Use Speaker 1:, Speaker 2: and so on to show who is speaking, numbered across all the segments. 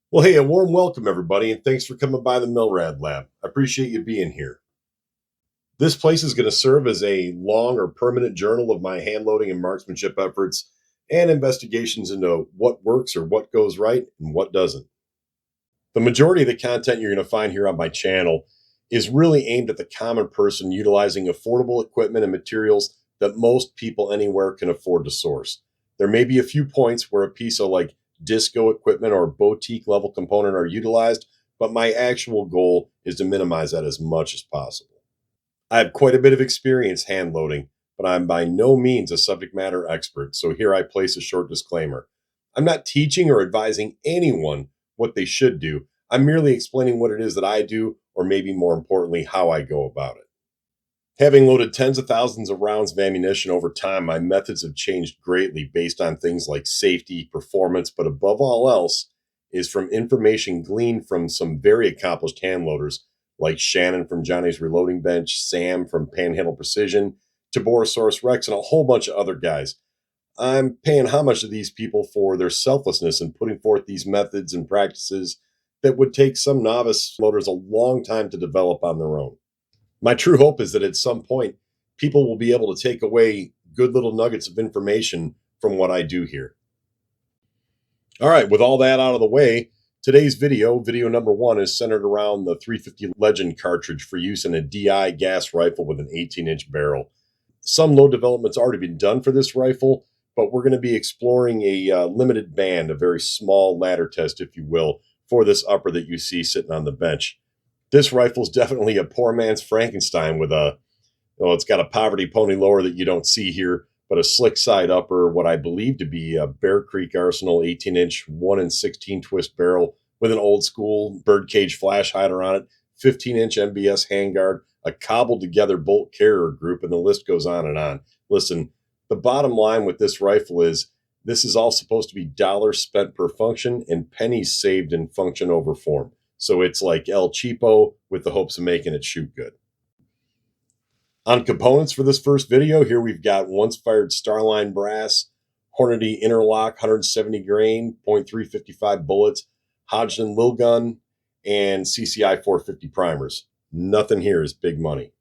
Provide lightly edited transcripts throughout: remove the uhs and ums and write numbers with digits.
Speaker 1: Well, hey, a warm welcome, everybody, and thanks for coming by the Milrad Lab. I appreciate you being here. This place is going to serve as a long or permanent journal of my hand loading and marksmanship efforts and investigations into what works or what goes right and what doesn't. The majority of the content you're going to find here on my channel is really aimed at the common person utilizing affordable equipment and materials that most people anywhere can afford to source. There may be a few points where a piece of like disco equipment or boutique level component are utilized, but my actual goal is to minimize that as much as possible. I have quite a bit of experience hand loading, but I'm by no means a subject matter expert. So here I place a short disclaimer. I'm not teaching or advising anyone what they should do. I'm merely explaining what it is that I do, or maybe more importantly, how I go about it. Having loaded tens of thousands of rounds of ammunition over time, my methods have changed greatly based on things like safety, performance, but above all else, is from information gleaned from some very accomplished hand loaders like Shannon from Johnny's Reloading Bench, Sam from Panhandle Precision, Taborosaurus Rex, and a whole bunch of other guys. I'm paying homage to these people for their selflessness in putting forth these methods and practices that would take some novice loaders a long time to develop on their own. My true hope is that at some point, people will be able to take away good little nuggets of information from what I do here. All right, with all that out of the way, today's video number one, is centered around the 350 Legend cartridge for use in a DI gas rifle with an 18-inch barrel. Some load development's already been done for this rifle, but we're going to be exploring a limited band, a very small ladder test, if you will, for this upper that you see sitting on the bench. This rifle is definitely a poor man's Frankenstein with it's got a poverty pony lower that you don't see here, but a slick side upper, what I believe to be a Bear Creek Arsenal 18-inch 1 and 16 twist barrel with an old school birdcage flash hider on it, 15-inch MBS handguard, a cobbled together bolt carrier group, and the list goes on and on. Listen, the bottom line with this rifle is this is all supposed to be dollars spent per function and pennies saved in function over form. So it's like El Cheapo with the hopes of making it shoot good. On components for this first video, here we've got once fired Starline brass, Hornady interlock 170 grain, .355 bullets, Hodgdon lil gun, and CCI 450 primers. Nothing here is big money.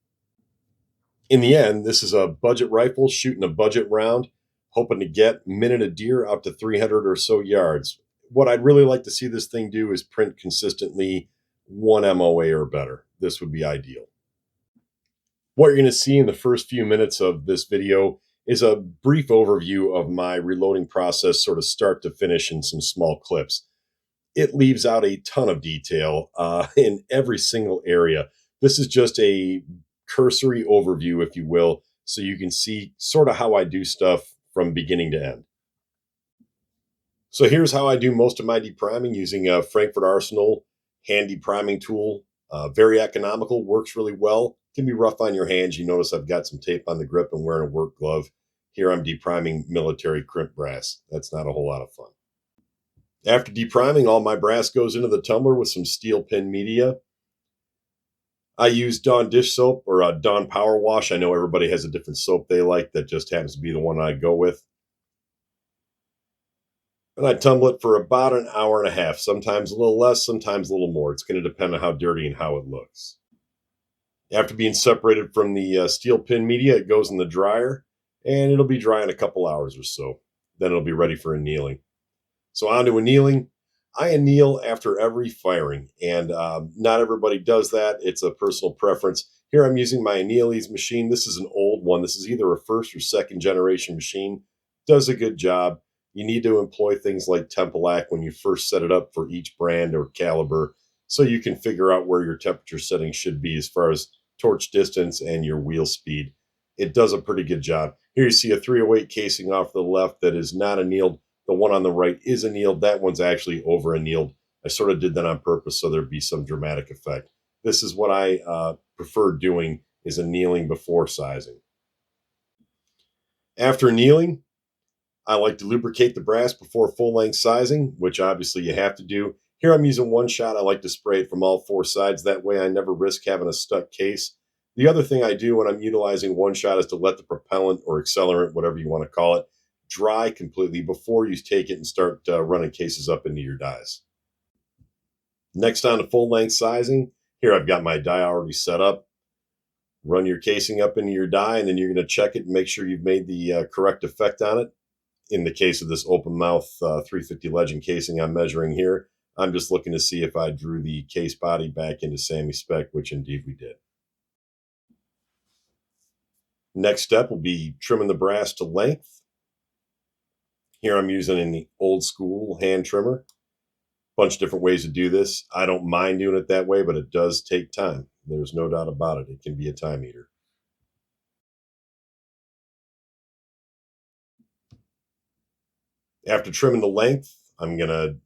Speaker 1: In the end, this is a budget rifle shooting a budget round, hoping to get minute a deer out to 300 or so yards. What I'd really like to see this thing do is print consistently 1 MOA or better. This would be ideal. What you're going to see in the first few minutes of this video is a brief overview of my reloading process, sort of start to finish, in some small clips. It leaves out a ton of detail in every single area. This is just a cursory overview, if you will, so you can see sort of how I do stuff from beginning to end. So here's how I do most of my depriming using a Frankfurt Arsenal hand depriming tool. Very economical, works really well. Can be rough on your hands. You notice I've got some tape on the grip and wearing a work glove. Here I'm depriming military crimp brass. That's not a whole lot of fun. After depriming, all my brass goes into the tumbler with some steel pin media. I use Dawn dish soap or Dawn power wash. I know everybody has a different soap they like. That just happens to be the one I go with. And I tumble it for about an hour and a half, sometimes a little less, sometimes a little more. It's going to depend on how dirty and how it looks. After being separated from the steel pin media, it goes in the dryer, and it'll be dry in a couple hours or so. Then it'll be ready for annealing. So on to annealing. I anneal after every firing, and not everybody does that. It's a personal preference. Here I'm using my Annealese machine. This is an old one. This is either a first or second generation machine. Does a good job. You need to employ things like Tempelac when you first set it up for each brand or caliber, so you can figure out where your temperature setting should be as far as torch distance and your wheel speed. It does a pretty good job. Here you see a 308 casing off the left that is not annealed. The one on the right is annealed. That one's actually over annealed. I sort of did that on purpose so there'd be some dramatic effect. This is what I prefer doing, is annealing before sizing. After annealing, I like to lubricate the brass before full-length sizing, which obviously you have to do. Here I'm using one shot. I like to spray it from all four sides. That way I never risk having a stuck case. The other thing I do when I'm utilizing one shot is to let the propellant or accelerant, whatever you want to call it, dry completely before you take it and start running cases up into your dies. Next on to full length sizing. Here I've got my die already set up. Run your casing up into your die, and then you're going to check it and make sure you've made the correct effect on it. In the case of this open mouth 350 Legend casing I'm measuring here, I'm just looking to see if I drew the case body back into SAMI spec, which indeed we did. Next step will be trimming the brass to length. Here I'm using the old school hand trimmer. Bunch of different ways to do this. I don't mind doing it that way, but it does take time. There's no doubt about it. It can be a time eater. After trimming the length, I'm going to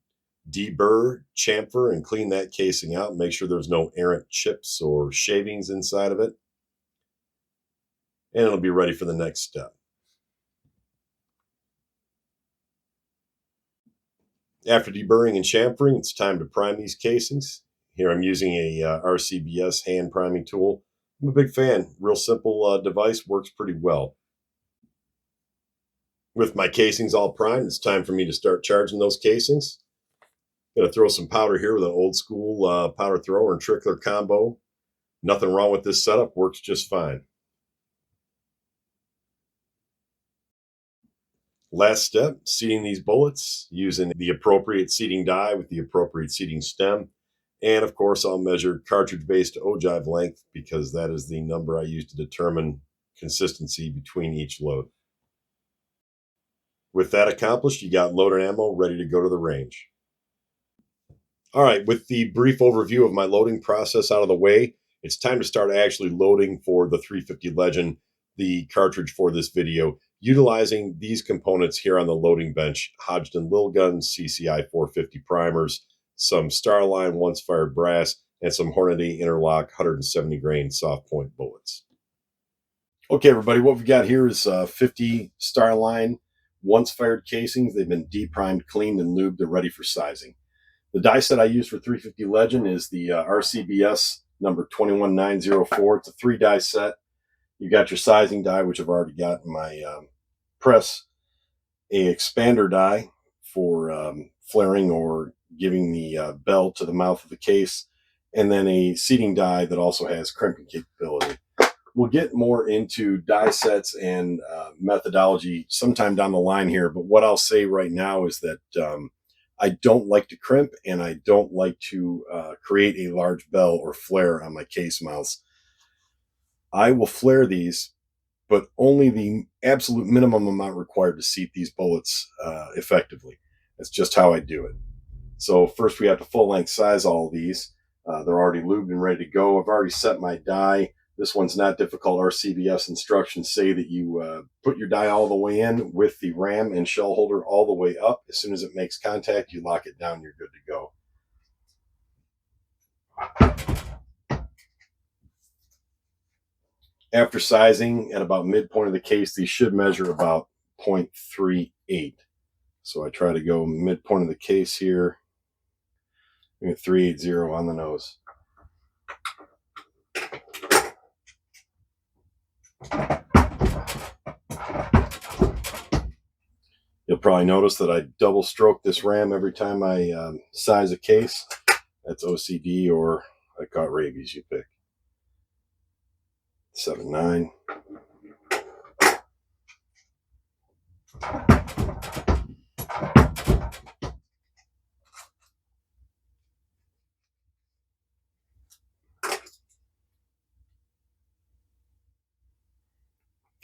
Speaker 1: deburr, chamfer, and clean that casing out. Make sure there's no errant chips or shavings inside of it. And it'll be ready for the next step. After deburring and chamfering, it's time to prime these casings. Here I'm using a RCBS hand priming tool. I'm a big fan. Real simple device, works pretty well. With my casings all primed, it's time for me to start charging those casings. Going to throw some powder here with an old school powder thrower and trickler combo. Nothing wrong with this setup, works just fine. Last step, seating these bullets using the appropriate seating die with the appropriate seating stem. And of course, I'll measure cartridge-based ogive length because that is the number I use to determine consistency between each load. With that accomplished, you got loaded ammo ready to go to the range. All right, with the brief overview of my loading process out of the way, it's time to start actually loading for the 350 Legend, the cartridge for this video, utilizing these components here on the loading bench: Hodgdon LIL'GUN CCI 450 primers, some Starline once fired brass, and some Hornady Interlock 170 grain soft point bullets. Okay, everybody, what we've got here is 50 Starline once fired casings. They've been deprimed, cleaned, and lubed. They're ready for sizing. The die set I use for 350 Legend is the RCBS number 21904. It's a 3-die set. You got your sizing die, which I've already got in my press, a expander die for flaring or giving the bell to the mouth of the case, and then a seating die that also has crimping capability. We'll get more into die sets and methodology sometime down the line here, but what I'll say right now is that I don't like to crimp, and I don't like to create a large bell or flare on my case mounts. I will flare these, but only the absolute minimum amount required to seat these bullets effectively. That's just how I do it. So first we have to full length size all of these. They're already lubed and ready to go. I've already set my die. This one's not difficult. Our CBS instructions say that you put your die all the way in with the ram and shell holder all the way up. As soon as it makes contact, you lock it down, you're good to go. After sizing at about midpoint of the case, these should measure about 0.38. So I try to go midpoint of the case here. I get 380 on the nose. You'll probably notice that I double stroke this ram every time I size a case. That's OCD, or I caught rabies, you pick. 7.9.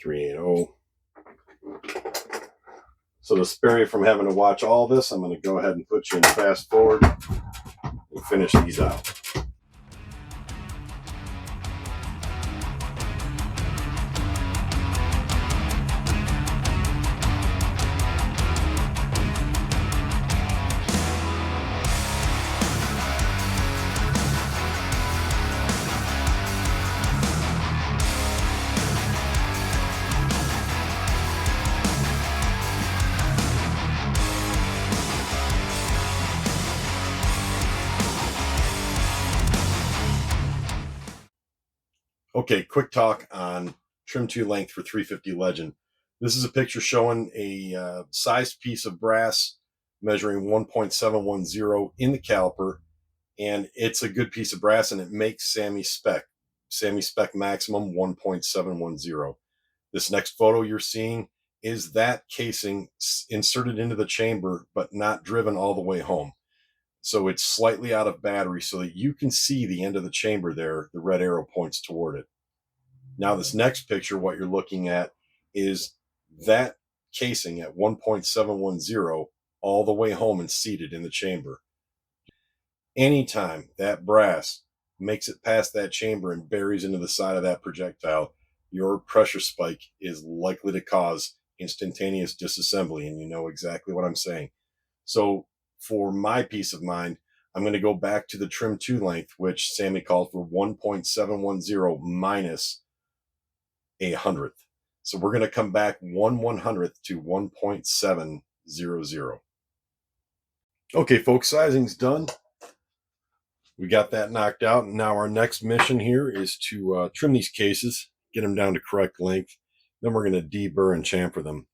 Speaker 1: .380. So to spare you from having to watch all this, I'm going to go ahead and put you in fast forward and finish these out. Okay, quick talk on trim to length for 350 Legend. This is a picture showing a sized piece of brass measuring 1.710 in the caliper and it's a good piece of brass, and it makes Sammy spec maximum 1.710. This next photo you're seeing is that casing inserted into the chamber, but not driven all the way home. So it's slightly out of battery so that you can see the end of the chamber there. The red arrow points toward it. Now, this next picture, what you're looking at is that casing at 1.710 all the way home and seated in the chamber. Anytime that brass makes it past that chamber and buries into the side of that projectile, your pressure spike is likely to cause instantaneous disassembly, and you know exactly what I'm saying. So for my peace of mind, I'm going to go back to the trim 2 length, which Sammy called for 1.710 minus a hundredth. So we're going to come back 1/100th to 1.700. Okay, folks, sizing's done. We got that knocked out. And now our next mission here is to trim these cases, get them down to correct length. Then we're going to deburr and chamfer them.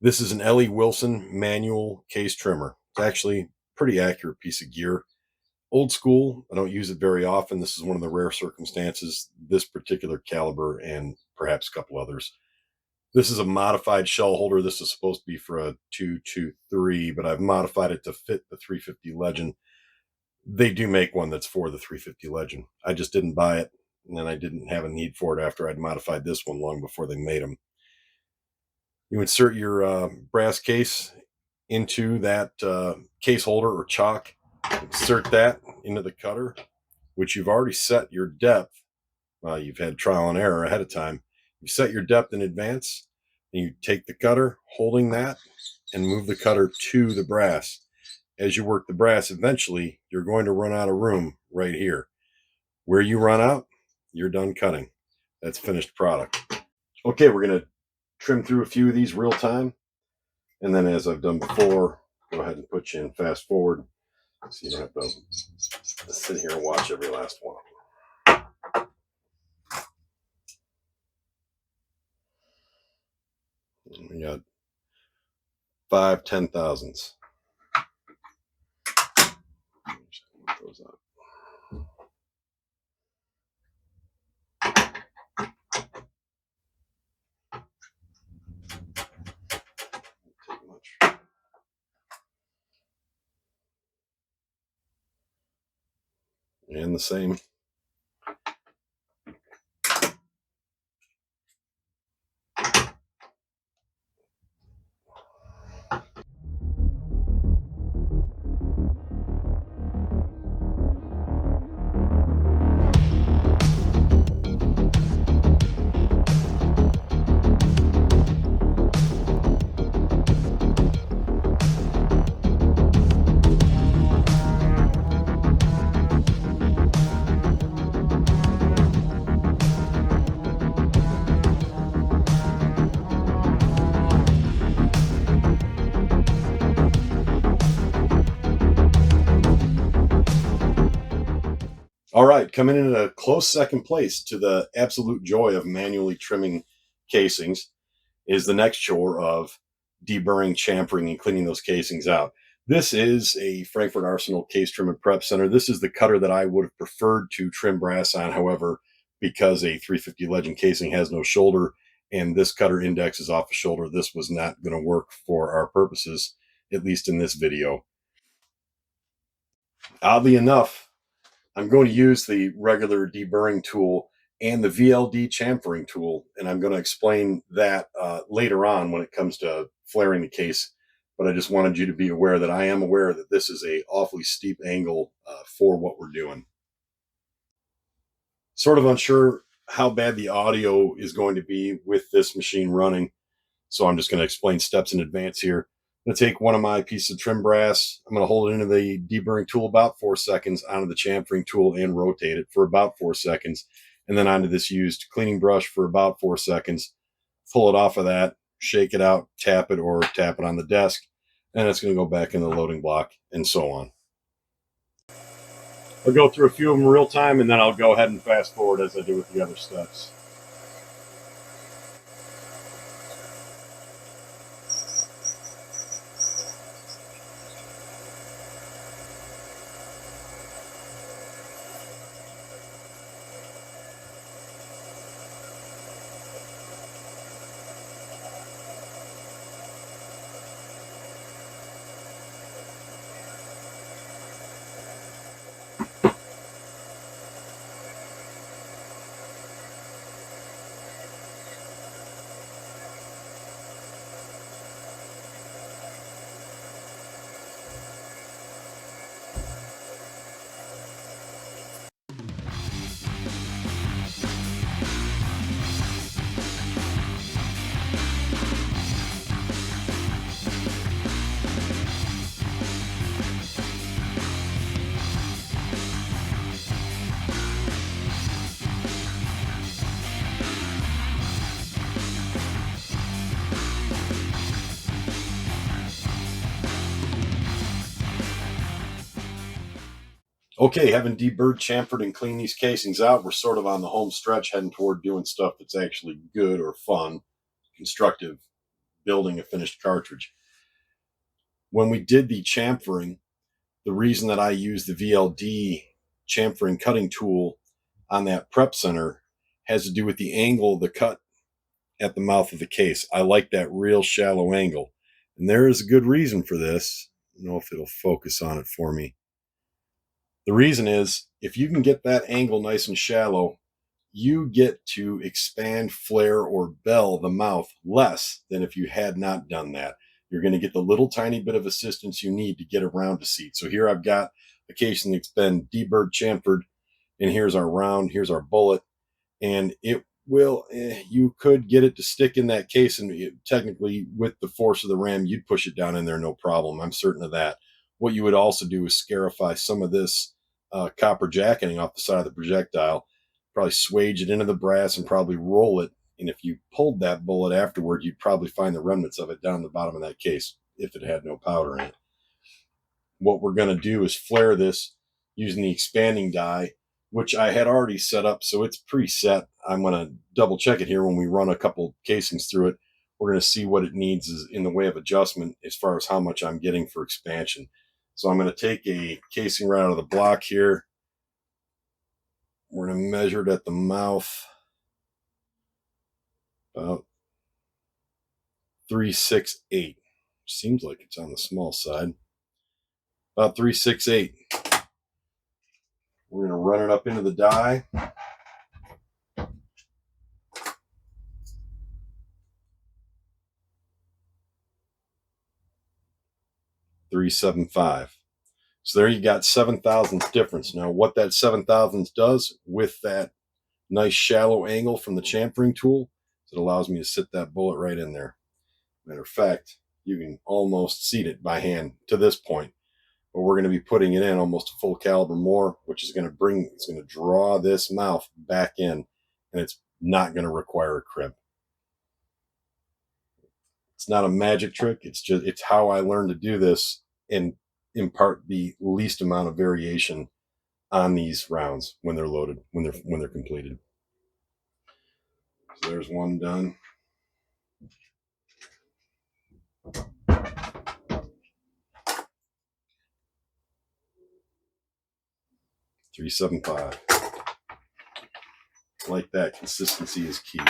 Speaker 1: This is an L.E. Wilson manual case trimmer. It's actually a pretty accurate piece of gear. Old school. I don't use it very often. This is one of the rare circumstances, this particular caliber and perhaps a couple others. This is a modified shell holder. This is supposed to be for a 223, but I've modified it to fit the 350 Legend. They do make one that's for the 350 Legend. I just didn't buy it, and then I didn't have a need for it after I'd modified this one long before they made them. You insert your brass case into that case holder or chock. Insert that into the cutter, which you've already set your depth. You've had trial and error ahead of time. You set your depth in advance, and you take the cutter, holding that, and move the cutter to the brass. As you work the brass, eventually you're going to run out of room right here. Where you run out, you're done cutting. That's finished product. Okay, we're going to trim through a few of these real time. And then, as I've done before, go ahead and put you in fast forward so you don't have to sit here and watch every last one. We got 5 10,000ths. Those up. Take much. And the same. All right, coming in at a close second place to the absolute joy of manually trimming casings is the next chore of deburring, chamfering, and cleaning those casings out. This is a Frankfurt Arsenal case trim and prep center. This is the cutter that I would have preferred to trim brass on. However, because a 350 Legend casing has no shoulder and this cutter index is off the shoulder, this was not going to work for our purposes, at least in this video. Oddly enough, I'm going to use the regular deburring tool and the VLD chamfering tool, and I'm going to explain that later on when it comes to flaring the case. But I just wanted you to be aware that I am aware that this is a awfully steep angle for what we're doing. Sort of unsure how bad the audio is going to be with this machine running, so I'm just going to explain steps in advance here. I'm going to take one of my pieces of trim brass. I'm going to hold it into the deburring tool about 4 seconds, onto the chamfering tool and rotate it for about 4 seconds, and then onto this used cleaning brush for about 4 seconds. Pull it off of that, shake it out, tap it, or tap it on the desk, and it's going to go back in the loading block, and so on. I'll go through a few of them real time, and then I'll go ahead and fast forward as I do with the other steps. Okay, having deburred, chamfered, and cleaned these casings out, we're sort of on the home stretch heading toward doing stuff that's actually good or fun, constructive, building a finished cartridge. When we did the chamfering, the reason that I use the VLD chamfering cutting tool on that prep center has to do with the angle of the cut at the mouth of the case. I like that real shallow angle. And there is a good reason for this. I don't know if it'll focus on it for me. The reason is if you can get that angle nice and shallow, you get to expand, flare, or bell the mouth less than if you had not done that. You're going to get the little tiny bit of assistance you need to get around a seat. So here I've got a casing that's been deburred, chamfered, and here's our round, here's our bullet, and it will, you could get it to stick in that case, and technically with the force of the ram, you'd push it down in there no problem. I'm certain of that. What you would also do is scarify some of this copper jacketing off the side of the projectile, probably swage it into the brass and probably roll it. And if you pulled that bullet afterward, you'd probably find the remnants of it down the bottom of that case if it had no powder in it. What we're going to do is flare this using the expanding die, which I had already set up, so it's preset. I'm going to double check it here when we run a couple casings through it. We're going to see what it needs is in the way of adjustment as far as how much I'm getting for expansion. So I'm going to take a casing right out of the block here. We're going to measure it at the mouth, about 368. Seems like it's on the small side. About 368. We're going to run it up into the die. 375. So there you got 7 thousandths difference. Now what that 7 thousandths does with that nice shallow angle from the chamfering tool is it allows me to sit that bullet right in there. Matter of fact, you can almost seat it by hand to this point, but we're going to be putting it in almost a full caliber more, which is going to it's going to draw this mouth back in, and it's not going to require a crimp. It's not a magic trick. It's how I learned to do this and impart the least amount of variation on these rounds when they're loaded, when they're completed. So there's one done. .375. Like that, consistency is key.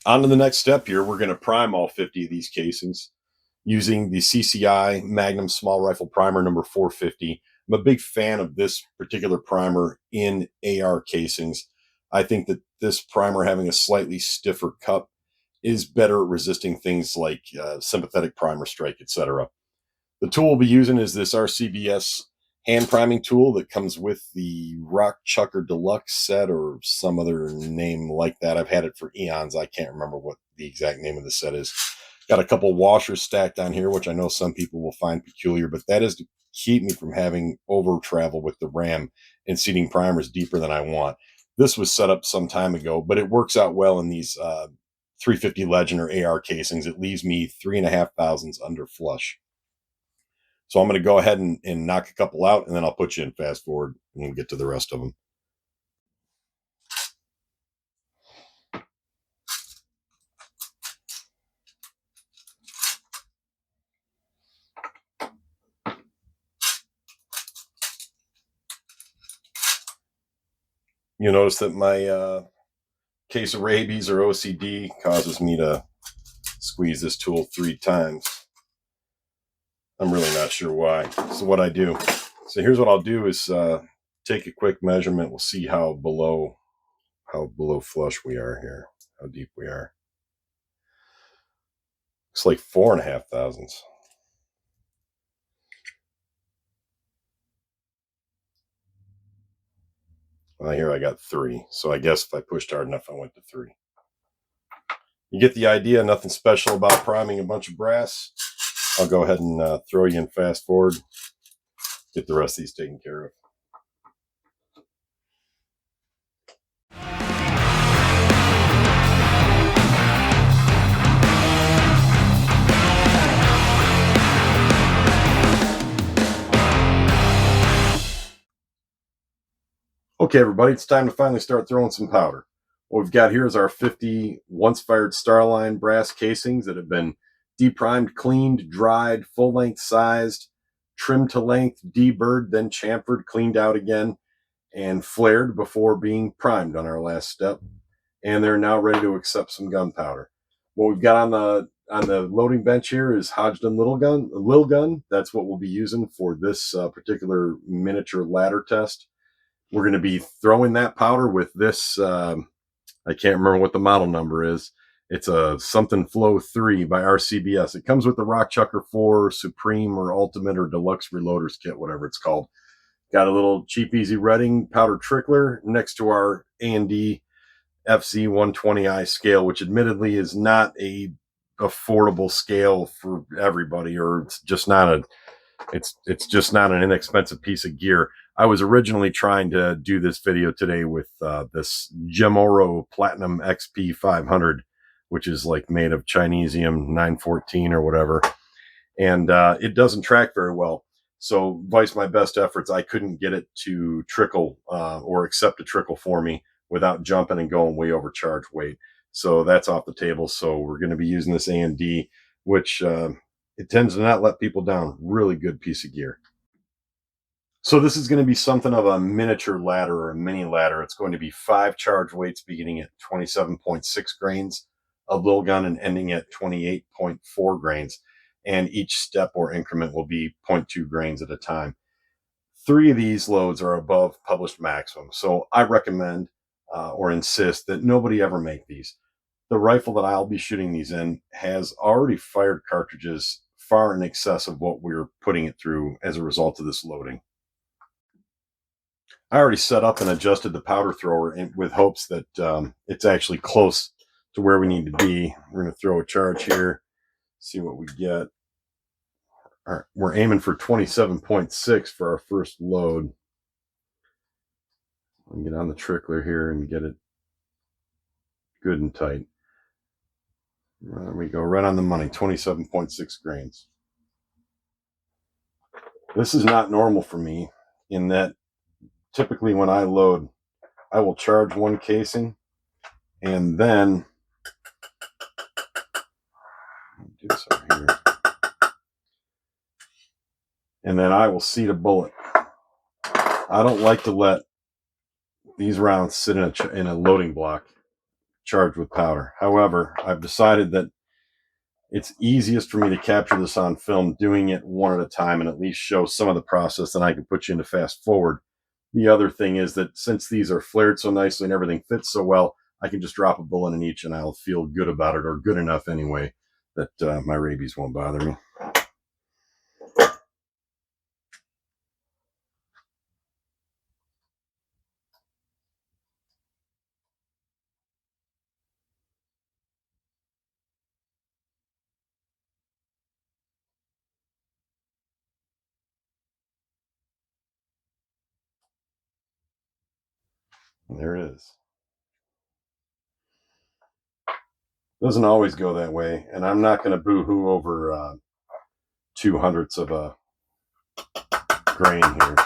Speaker 1: On to the next step here. We're going to prime all 50 of these casings using the CCI Magnum Small Rifle Primer number 450. I'm a big fan of this particular primer in AR casings. I think that this primer having a slightly stiffer cup is better at resisting things like sympathetic primer strike, etc. The tool we'll be using is this RCBS hand priming tool that comes with the Rock Chucker Deluxe set or some other name like that. I've had it for eons. I can't remember what the exact name of the set is. Got a couple washers stacked on here, which I know some people will find peculiar, but that is to keep me from having over travel with the RAM and seating primers deeper than I want. This was set up some time ago, but it works out well in these 350 Legend or AR casings. It leaves me 3.5 thousandths under flush. So I'm going to go ahead and knock a couple out, and then I'll put you in fast forward and we'll get to the rest of them. You'll notice that my case of rabies or OCD causes me to squeeze this tool 3 times. I'm really not sure why. So what I do, so here's what I'll do is take a quick measurement. We'll see how below flush we are here, how deep we are. Looks like 4.5 thousandths. Well, here I got 3. So I guess if I pushed hard enough, I went to 3. You get the idea. Nothing special about priming a bunch of brass. I'll go ahead and throw you in fast forward. Get the rest of these taken care of. Okay, everybody, it's time to finally start throwing some powder. What we've got here is our 50 once-fired Starline brass casings that have been deprimed, cleaned, dried, full-length sized, trimmed to length, deburred, then chamfered, cleaned out again, and flared before being primed on our last step. And they're now ready to accept some gunpowder. What we've got on the loading bench here is Hodgdon LIL'GUN. That's what we'll be using for this particular miniature ladder test. We're going to be throwing that powder with this. I can't remember what the model number is. It's a something Flow 3 by RCBS. It comes with the Rock Chucker 4 Supreme or Ultimate or Deluxe Reloaders Kit, whatever it's called. Got a little cheap, easy redding powder trickler next to our A&D FZ 120i scale, which admittedly is not a affordable scale for everybody, or it's just not an inexpensive piece of gear. I was originally trying to do this video today with this Gemoro Platinum XP 500, which is like made of Chinesium 914 or whatever, and it doesn't track very well. So, vice my best efforts, I couldn't get it to trickle or accept a trickle for me without jumping and going way over charge weight. So that's off the table. So we're going to be using this A&D, which it tends to not let people down. Really good piece of gear. So this is going to be something of a miniature ladder or a mini ladder. It's going to be 5 charge weights beginning at 27.6 grains of LIL'GUN and ending at 28.4 grains. And each step or increment will be 0.2 grains at a time. 3 of these loads are above published maximum. So I recommend or insist that nobody ever make these. The rifle that I'll be shooting these in has already fired cartridges far in excess of what we're putting it through as a result of this loading. I already set up and adjusted the powder thrower with hopes that it's actually close to where we need to be. We're going to throw a charge here, see what we get. All right, we're aiming for 27.6 for our first load. I'll get on the trickler here and get it good and tight. There we go, right on the money, 27.6 grains. This is not normal for me in that typically when I load, I will charge one casing and then do this over here. And then I will seat a bullet. I don't like to let these rounds sit in a loading block charged with powder. However, I've decided that it's easiest for me to capture this on film doing it one at a time and at least show some of the process, and I can put you into fast forward. The other thing is that since these are flared so nicely and everything fits so well, I can just drop a bullet in each and I'll feel good about it, or good enough anyway, that my rabies won't bother me. There it is. Doesn't always go that way, and I'm not going to boo-hoo over 2/100ths of a grain here.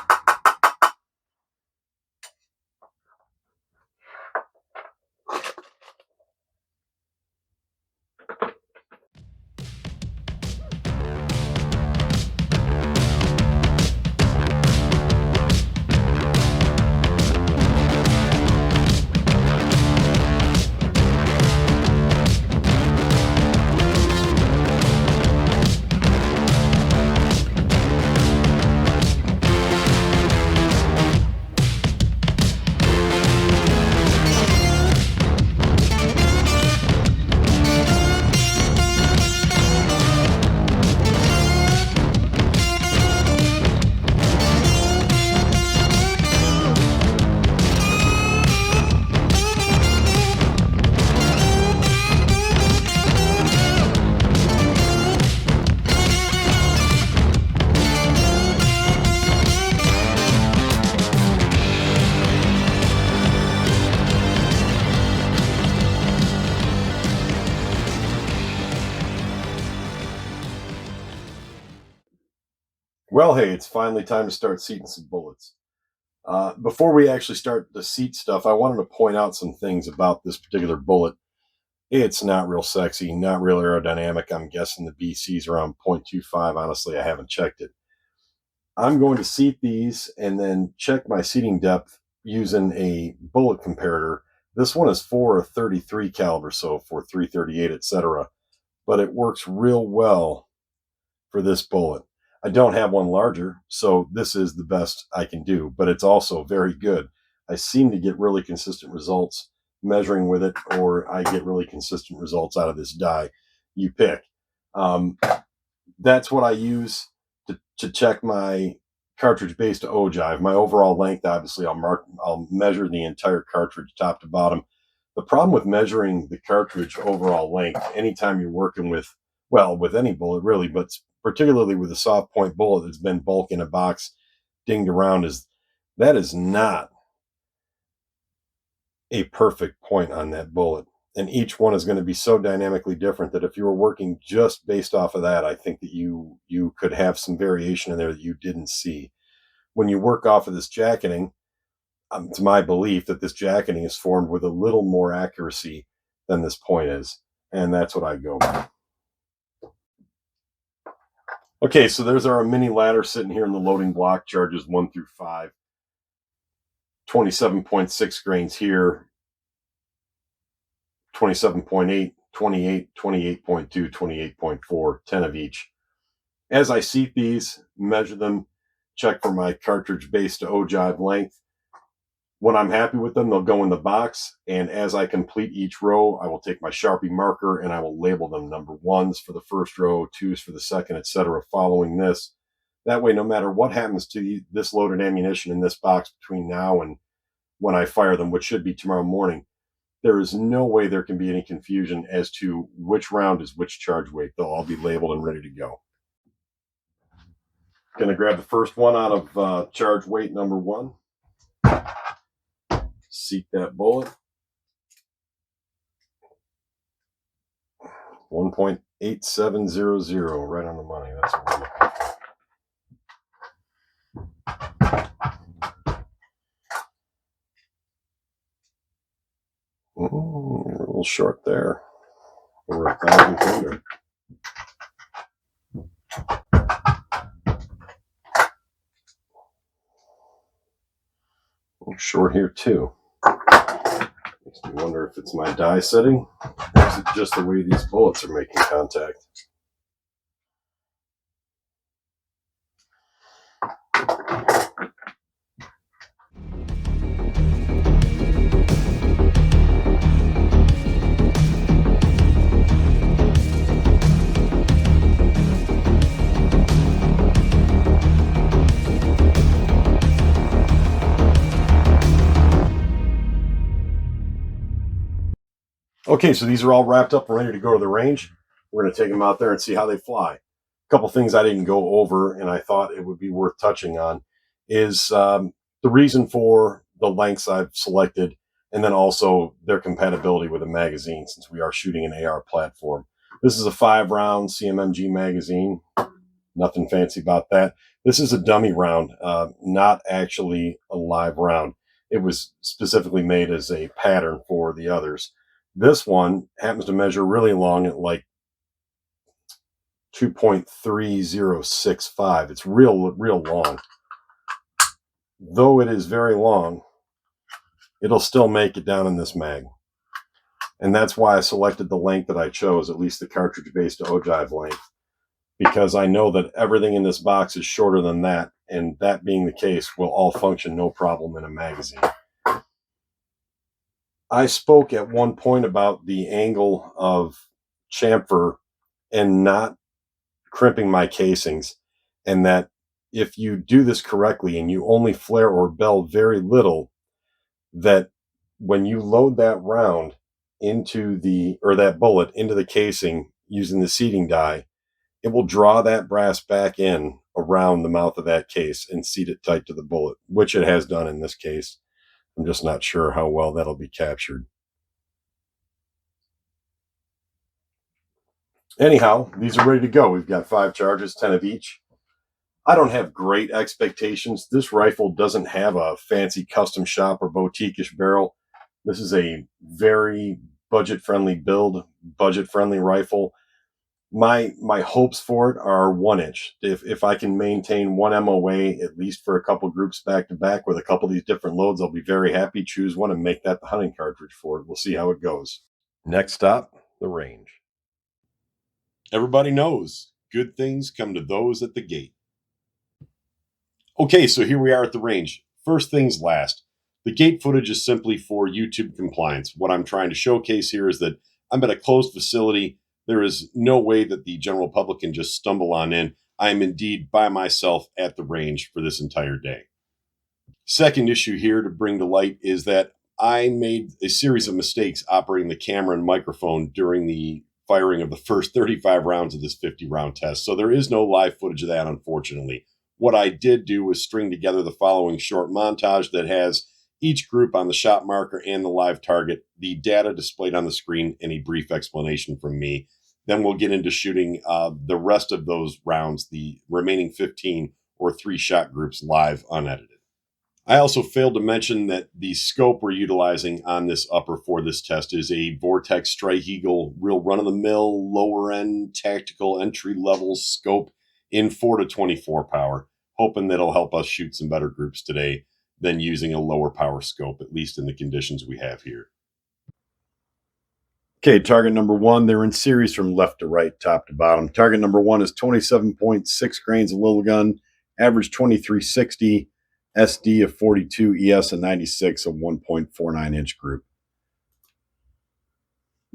Speaker 1: Well, hey, it's finally time to start seating some bullets. Before we actually start the seat stuff, I wanted to point out some things about this particular bullet. It's not real sexy, not real aerodynamic. I'm guessing the BC is around 0.25. Honestly, I haven't checked it. I'm going to seat these and then check my seating depth using a bullet comparator. This one is for a 33 caliber, so for 338, etc. But it works real well for this bullet. I don't have one larger, so this is the best I can do, but it's also very good. I seem to get really consistent results measuring with it, or I get really consistent results out of this die. You pick. That's what I use to check my cartridge base to ogive. My overall length, obviously, I'll measure the entire cartridge top to bottom. The problem with measuring the cartridge overall length, anytime you're working with, well, with any bullet really, but particularly with a soft point bullet that's been bulk in a box dinged around, is that is not a perfect point on that bullet. And each one is going to be so dynamically different that if you were working just based off of that, I think that you could have some variation in there that you didn't see. When you work off of this jacketing, it's my belief that this jacketing is formed with a little more accuracy than this point is. And that's what I go by. Okay, so there's our mini ladder sitting here in the loading block, charges 1 through 5. 27.6 grains here, 27.8, 28, 28.2, 28.4, 10 of each. As I seat these, measure them, check for my cartridge base to ogive length. When I'm happy with them, they'll go in the box, and as I complete each row, I will take my Sharpie marker and I will label them number 1s for the first row, 2s for the second, etc. following this. That way, no matter what happens to this loaded ammunition in this box between now and when I fire them, which should be tomorrow morning, there is no way there can be any confusion as to which round is which charge weight. They'll all be labeled and ready to go. Going to grab the first one out of charge weight number 1. Seat that bullet. 1.8700, right on the money. That's what we're looking for. A little short there. Over 1,000 under. A little short here too. Makes me wonder if it's my die setting, or is it just the way these bullets are making contact. Okay, so these are all wrapped up and ready to go to the range. We're going to take them out there and see how they fly. A couple things I didn't go over and I thought it would be worth touching on is the reason for the lengths I've selected, and then also their compatibility with a magazine, since we are shooting an AR platform. This is a 5-round CMMG magazine. Nothing fancy about that. This is a dummy round, not actually a live round. It was specifically made as a pattern for the others. This one happens to measure really long at like 2.3065. It's real long. Though it is very long, it'll still make it down in this mag. And that's why I selected the length that I chose, at least the cartridge base to ogive length, because I know that everything in this box is shorter than that, and that being the case, will all function no problem in a magazine. I spoke at one point about the angle of chamfer and not crimping my casings, and that if you do this correctly and you only flare or bell very little, that when you load that round into that bullet into the casing using the seating die, it will draw that brass back in around the mouth of that case and seat it tight to the bullet, which it has done in this case. I'm just not sure how well that'll be captured. Anyhow, these are ready to go. We've got 5 charges, 10 of each. I don't have great expectations. This rifle doesn't have a fancy custom shop or boutique-ish barrel. This is a very budget-friendly build, budget-friendly rifle. My hopes for it are 1 inch. If I can maintain one MOA at least for a couple groups back to back with a couple of these different loads, I'll be very happy. Choose one and make that the hunting cartridge for it. We'll see how it goes. Next stop, the range. Everybody knows good things come to those at the gate. Okay, so here we are at the range. First things last. The gate footage is simply for YouTube compliance. What I'm trying to showcase here is that I'm at a closed facility. There is no way that the general public can just stumble on in. I am indeed by myself at the range for this entire day. Second issue here to bring to light is that I made a series of mistakes operating the camera and microphone during the firing of the first 35 rounds of this 50-round test. So there is no live footage of that, unfortunately. What I did do was string together the following short montage that has each group on the shot marker and the live target, the data displayed on the screen, and a brief explanation from me. Then we'll get into shooting the rest of those rounds, the remaining 15 or 3-shot groups, live unedited. I also failed to mention that the scope we're utilizing on this upper for this test is a Vortex Strike Eagle, real run-of-the-mill, lower-end, tactical, entry-level scope in 4 to 24 power, hoping that it'll help us shoot some better groups today than using a lower power scope, at least in the conditions we have here. Okay, target number 1, they're in series from left to right, top to bottom. Target number 1 is 27.6 grains of LIL'GUN, average 2360, SD of 42, ES of 96, a 1.49 inch group.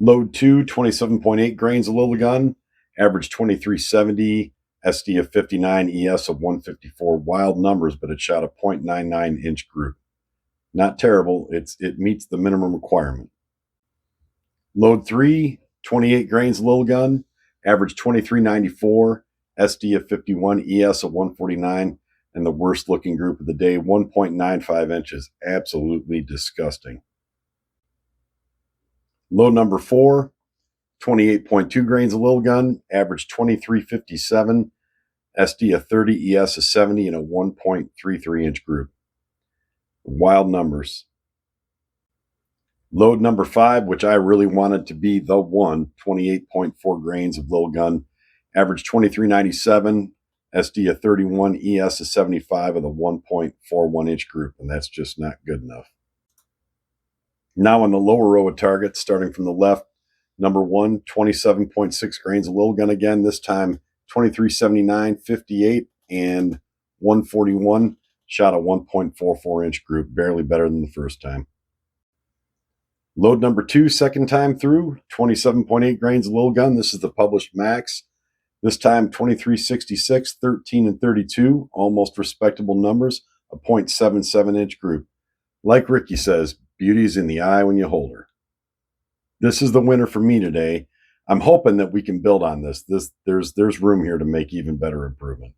Speaker 1: Load 2, 27.8 grains of LIL'GUN, average 2370, SD of 59, ES of 154. Wild numbers, but it shot a 0.99 inch group. Not terrible. It meets the minimum requirement. Load 3, 28 grains of LIL'GUN, average 2394, SD of 51, ES of 149. And the worst looking group of the day, 1.95 inches. Absolutely disgusting. Load number 4, 28.2 grains of LIL'GUN, average 2357, SD of 30, ES of 70, and a 1.33 inch group. Wild numbers. Load number 5, which I really wanted to be the one, 28.4 grains of LIL'GUN, average 2397, SD of 31, ES of 75 with a 1.41 inch group, and that's just not good enough. Now on the lower row of targets, starting from the left, number 1, 27.6 grains of LIL'GUN again, this time 2379, 58, and 141. Shot a 1.44 inch group, barely better than the first time. Load number 2, second time through, 27.8 grains of LIL'GUN. This is the published max. This time 2366, 13, and 32, almost respectable numbers, a 0.77 inch group. Like Ricky says, beauty's in the eye when you hold her. This is the winner for me today. I'm hoping that we can build on this. There's room here to make even better improvement.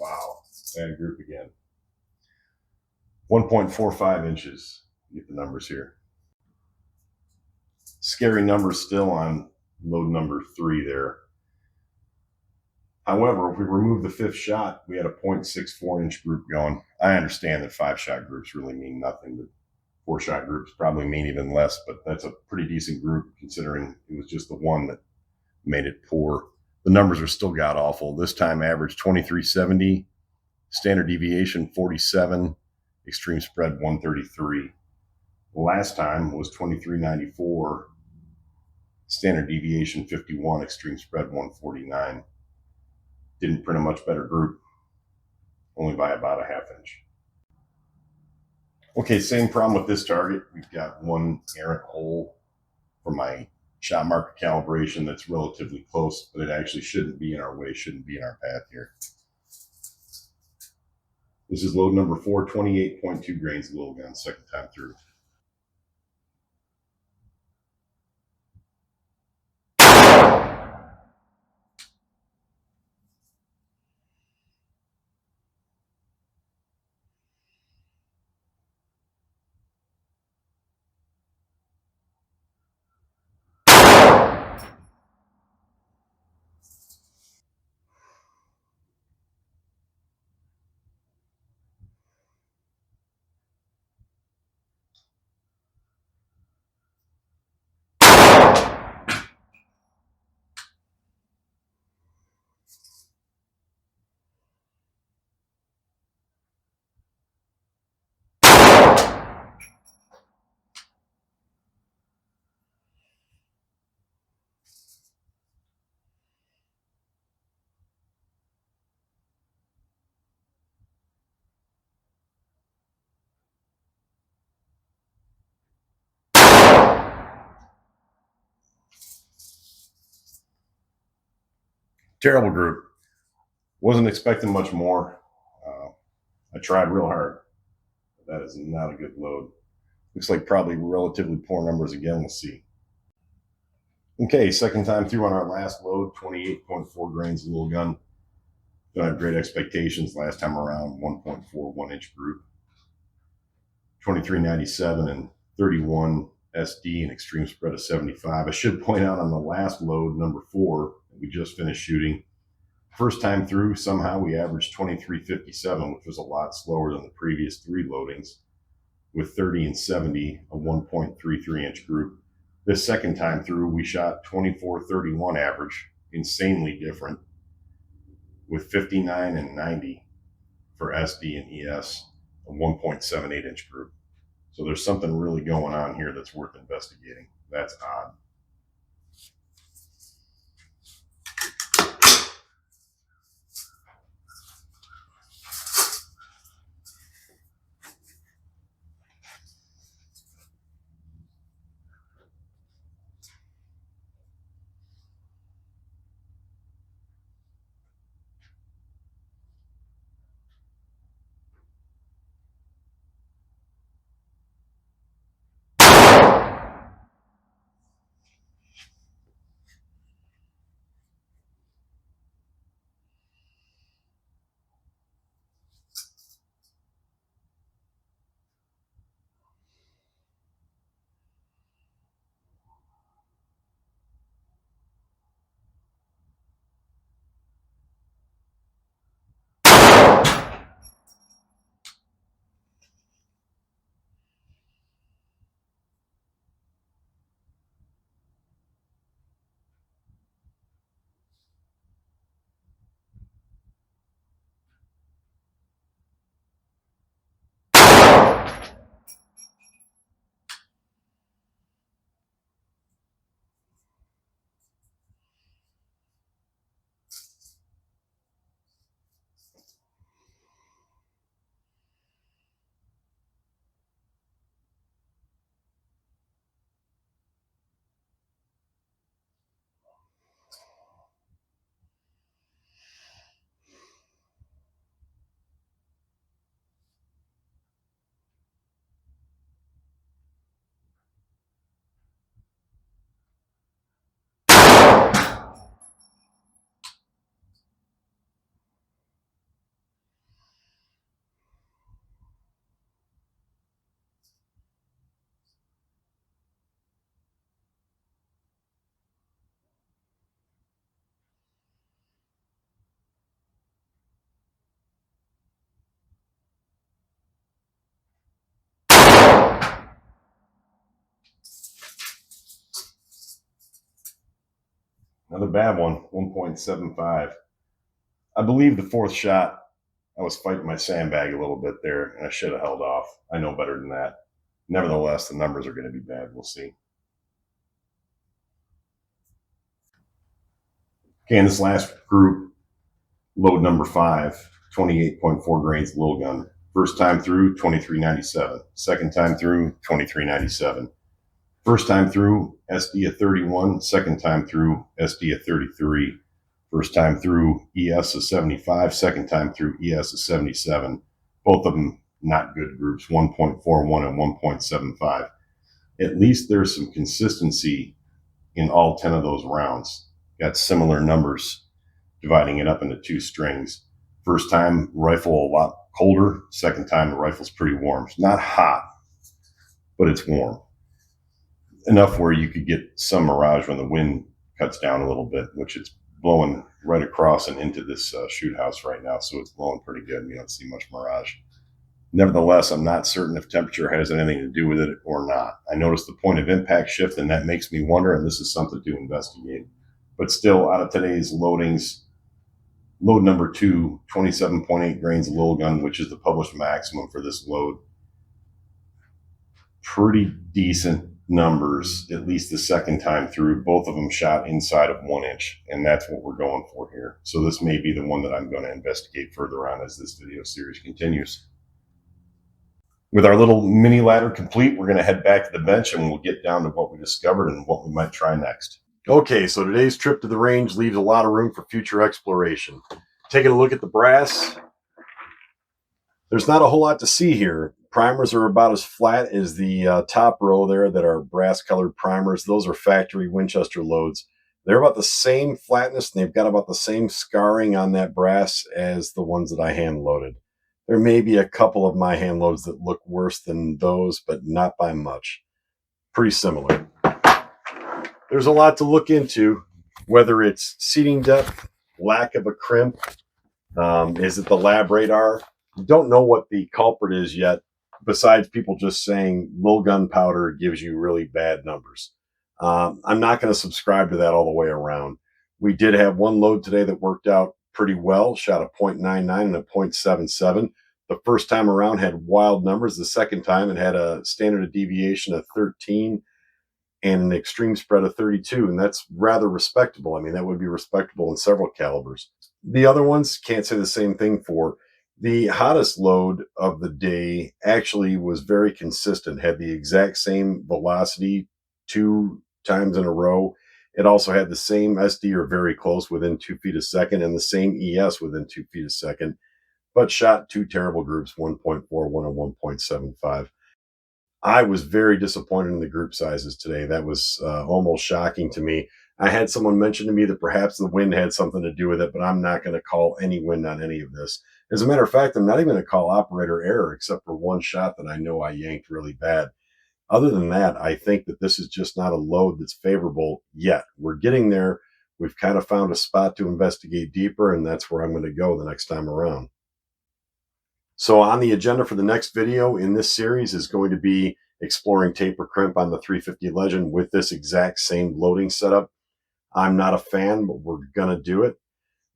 Speaker 1: Wow, bad group again. 1.45 inches. Get the numbers here. Scary numbers still on load number 3 there. However, if we remove the 5th shot, we had a 0.64 inch group going. I understand that 5-shot groups really mean nothing, but 4-shot groups probably mean even less, but that's a pretty decent group considering it was just the one that made it poor. The numbers are still god awful. This time average 2370, standard deviation 47, extreme spread 133. The last time was 2394, standard deviation 51, extreme spread 149. Didn't print a much better group, only by about a half inch. Okay, same problem with this target. We've got one errant hole for my shot marker calibration that's relatively close, but it actually shouldn't be in our way, shouldn't be in our path here. This is load number 4, 28.2 grains of little gun, second time through. Terrible group. Wasn't expecting much more. I tried real hard. That is not a good load. Looks like probably relatively poor numbers again. We'll see. Okay, second time through on our last load, 28.4 grains of little gun. Don't have great expectations. Last time around, 1.41 inch group. 2397 and 31 SD and extreme spread of 75. I should point out on the last load, number 4, that we just finished shooting, first time through, somehow we averaged 2357, which was a lot slower than the previous 3 loadings, with 30 and 70, a 1.33 inch group. This second time through, we shot 2431 average, insanely different, with 59 and 90 for SD and ES, a 1.78 inch group. So there's something really going on here that's worth investigating. That's odd. Another bad one, 1.75. I believe the fourth shot, I was fighting my sandbag a little bit there, and I should have held off. I know better than that. Nevertheless, the numbers are going to be bad. We'll see. Okay, in this last group, load number 5, 28.4 grains LIL'GUN. First time through, 23.97. Second time through, 23.97. First time through, SD at 31. Second time through, SD at 33. First time through, ES is 75. Second time through, ES is 77. Both of them not good groups, 1.41 and 1.75. At least there's some consistency in all 10 of those rounds. Got similar numbers, dividing it up into two strings. First time rifle a lot colder. Second time the rifle's pretty warm. It's not hot, but it's warm. Enough where you could get some mirage when the wind cuts down a little bit, which it's blowing right across and into this shoot house right now. So it's blowing pretty good. You don't see much mirage. Nevertheless, I'm not certain if temperature has anything to do with it or not. I noticed the point of impact shift, and that makes me wonder, and this is something to investigate. But still, out of today's loadings, load number 2, 27.8 grains of LIL'GUN, which is the published maximum for this load. Pretty decent numbers, at least the second time through. Both of them shot inside of 1 inch, and that's what we're going for here. So this may be the one that I'm going to investigate further on as this video series continues. With our little mini ladder complete, we're going to head back to the bench and we'll get down to what we discovered and what we might try next. Okay, so today's trip to the range leaves a lot of room for future exploration. Taking a look at the brass, there's not a whole lot to see here. Primers are about as flat as the top row there that are brass colored primers. Those are factory Winchester loads. They're about the same flatness and they've got about the same scarring on that brass as the ones that I hand loaded. There may be a couple of my hand loads that look worse than those, but not by much. Pretty similar. There's a lot to look into, whether it's seating depth, lack of a crimp, is it the lab radar? Don't know what the culprit is yet, besides people just saying LIL'GUN powder gives you really bad numbers. I'm not going to subscribe to that all the way around. We did have one load today that worked out pretty well, shot a 0.99 and a 0.77. The first time around had wild numbers. The second time it had a standard of deviation of 13 and an extreme spread of 32, and that's rather respectable. I mean, that would be respectable in several calibers. The other ones can't say the same thing for. The hottest load of the day actually was very consistent, had the exact same velocity 2 times in a row. It also had the same SD or very close within 2 feet a second and the same ES within 2 feet a second, but shot two terrible groups, 1.41 and 1.75. I was very disappointed in the group sizes today. That was almost shocking to me. I had someone mention to me that perhaps the wind had something to do with it, but I'm not going to call any wind on any of this. As a matter of fact, I'm not even going to call operator error except for one shot that I know I yanked really bad. Other than that, I think that this is just not a load that's favorable yet. We're getting there. We've kind of found a spot to investigate deeper, and that's where I'm going to go the next time around. So on the agenda for the next video in this series is going to be exploring taper crimp on the 350 Legend with this exact same loading setup. I'm not a fan, but we're going to do it.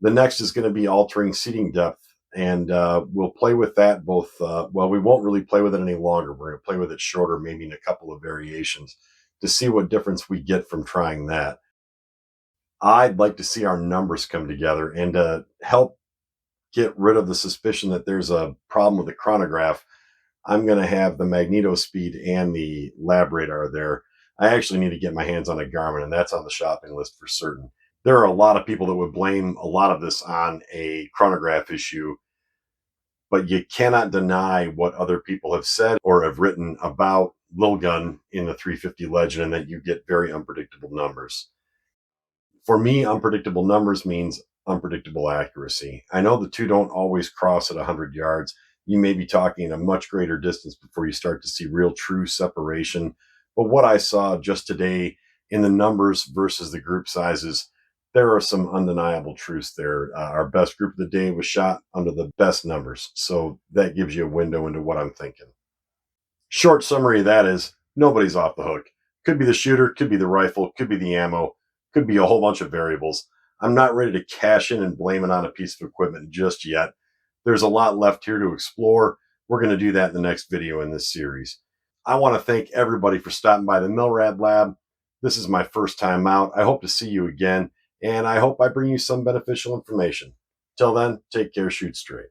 Speaker 1: The next is going to be altering seating depth, and we'll play with that both. Well, we won't really play with it any longer. We're going to play with it shorter, maybe in a couple of variations to see what difference we get from trying that. I'd like to see our numbers come together and help get rid of the suspicion that there's a problem with the chronograph. I'm going to have the magneto speed and the lab radar there. I actually need to get my hands on a Garmin, and that's on the shopping list for certain. There are a lot of people that would blame a lot of this on a chronograph issue, but you cannot deny what other people have said or have written about LIL'GUN in the 350 Legend, and that you get very unpredictable numbers. For me, unpredictable numbers means unpredictable accuracy. I know the two don't always cross at 100 yards. You may be talking a much greater distance before you start to see real true separation. But what I saw just today in the numbers versus the group sizes, there are some undeniable truths there. Our best group of the day was shot under the best numbers. So that gives you a window into what I'm thinking. Short summary of that is nobody's off the hook. Could be the shooter, could be the rifle, could be the ammo. Could be a whole bunch of variables. I'm not ready to cash in and blame it on a piece of equipment just yet. There's a lot left here to explore. We're going to do that in the next video in this series. I want to thank everybody for stopping by the Milrad Lab. This is my first time out. I hope to see you again, and I hope I bring you some beneficial information. Till then, take care, shoot straight.